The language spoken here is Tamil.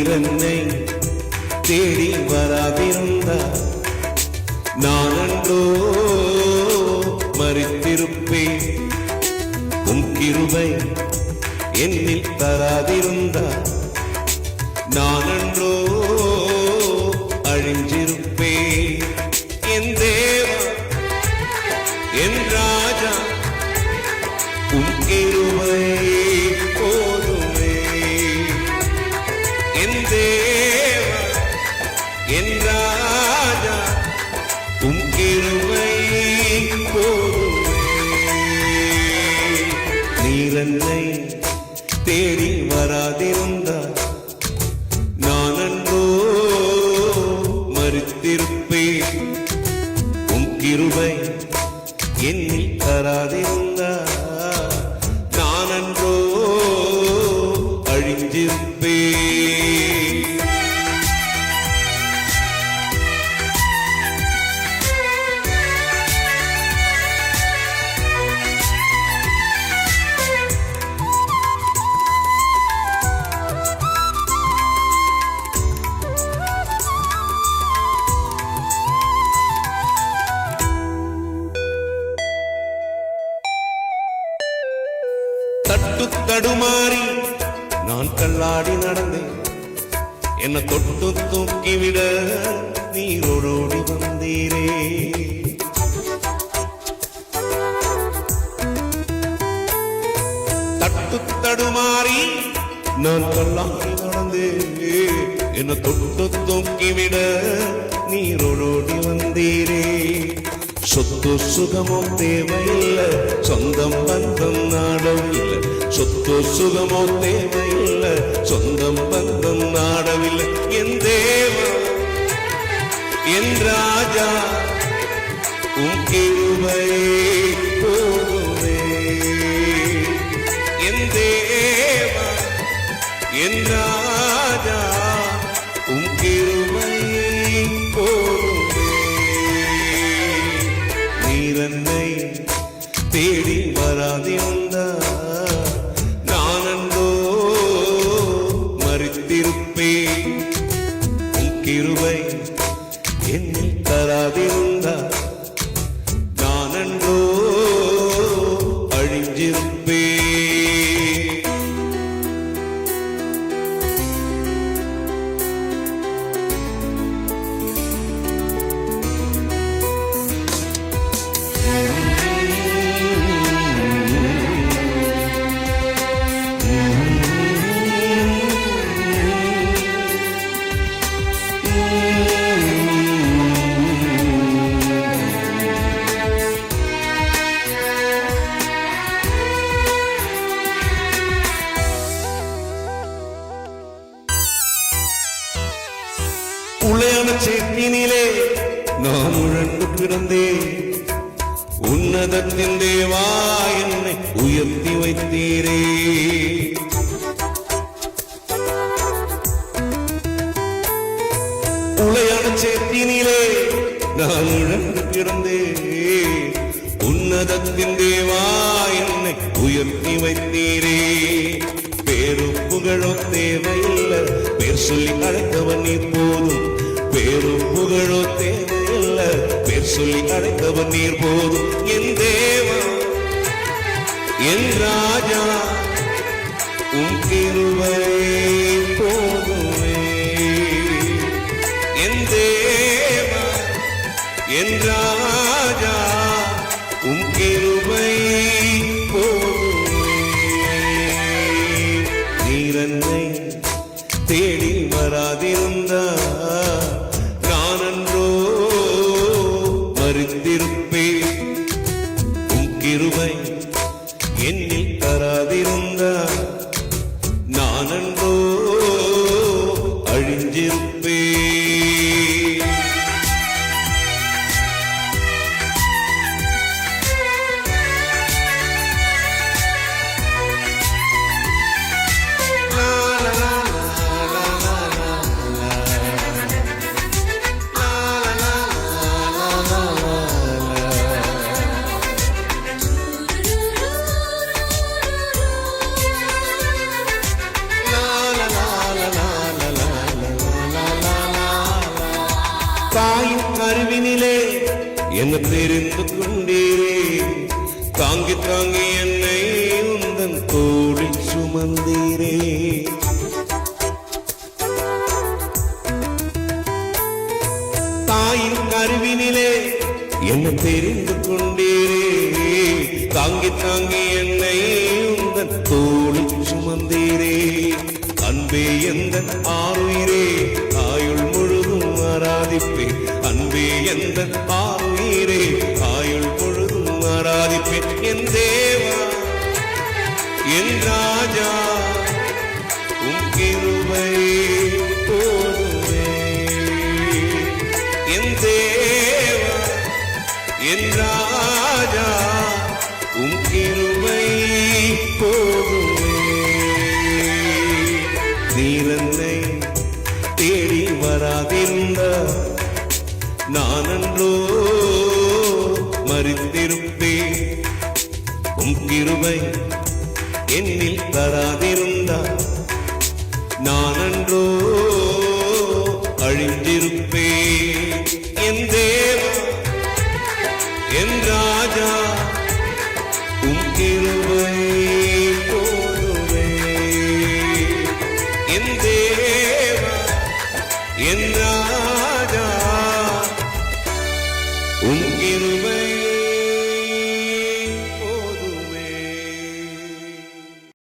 நீரென்னை தேடி வராதிருந்தார் நானன்றோ மரித்திருப்பேன். உம் கிருபை என்னில் தராதிருந்தார் நானன்றோ அழிஞ்சிருப்பேன். என் தேவா என் ராஜா உம் கிருபை போதுமே. என் தேவா என் ராஜா உம் கிருபை போதுமே. நீரென்னை தேடி வராதிருந்தார் நானன்றோ மரித்திருப்பேன். உம் கிருபை என்னில் தராதிருந்தார் நானன்றோ அழிஞ்சிருப்பேன். தட்டு தடுமாறி நான் தள்ளாடி நடந்தேன். என்னை தொட்டு தூக்கிவிட நீரோடோடி வந்தீரே. தட்டு தடுமாறி நான் தள்ளாடி நடந்தேன். என்னை தொட்டு தூக்கிவிட நீரோடோடி வந்தீரே. சொத்து சுகமோ தேவையில்லை, சொந்தம் பந்தம் நாடவில்லை. சொத்து சுகமோ தேவையில்லை, சொந்தம் பந்தம் நாடவில்லை. என் தேவா என் ராஜா உம் கிருபை போதுமே. என் தேவா என் ராஜா உம் கிருபை போதுமே. நீரென்னை தேடி வராதிருந்தார் நானன்றோ மரித்திருப்பேன். உம் கிருபை என்னில் தராதிருந்தார் நானன்றோ அழிஞ்சிருப்பேன். உளையான சேற்றினிலே நான் உழண்டு பிறந்தேன். உன்னதத்தின் தேவா என்னை உயர்த்தி வைத்தீரே. உளையான சேற்றினிலே நான் உழண்டு பிறந்தேன். உன்னதத்தின் தேவா என்னை உயர்த்தி வைத்தீரே. பேரு புகழோ தேவையில்லை, பேர் சொல்லி அழைத்தவன் நீர் போதும். பேரு புகழோ தேவையில்லை, பேர் சொல்லி அழைத்தவன் நீர் போதும். என் தேவா என் ராஜா உம் கிருபை போதுமே. என் தேவா என் ராஜா உம் கிருபை போதுமே. நீரென்னை தேடி வராதிருந்தார் நானன்றோ மரித்திருப்பேன். உம் கிருபை என்னில் தராதிருந்தார் நானன்றோ அழிஞ்சிருப்பேன். la la la la la la la. தாயின் கருவினிலே என்ன தெரிந்து கொண்டீரே, தாங்கி தாங்கி என்னை உந்தன் தோளில் சுமந்தீரே. தாயின் கருவினிலே என்ன தெரிந்து கொண்டீரே, தாங்கி தாங்கி என்னை உந்தன் தோளில் சுமந்தீரே. அன்பே எந்தன் ஆருயிரே, ஆயுள் முழுதும் ஆராதிப்பேன். அன்பே எந்தன் ஆருயிரே, ஆயுள் முழுதும் ஆராதிப்பேன். என் தேவா என் ராஜா உம் கிருபை போதுமே. என் தேவா என் ராஜா உம் கிருபை போதுமே. நீர் என்னை தேடி வராதிருந்தார் நான் அன்றோ மறித்திருப்பேன். உம் கிருபை என்னில் தராதிருந்தார் நான் அன்றோ அழிந்திருப்பேன். என் தேவா என் ராஜா உம் கிருபை போதுமே. என் தேவா என் ராஜா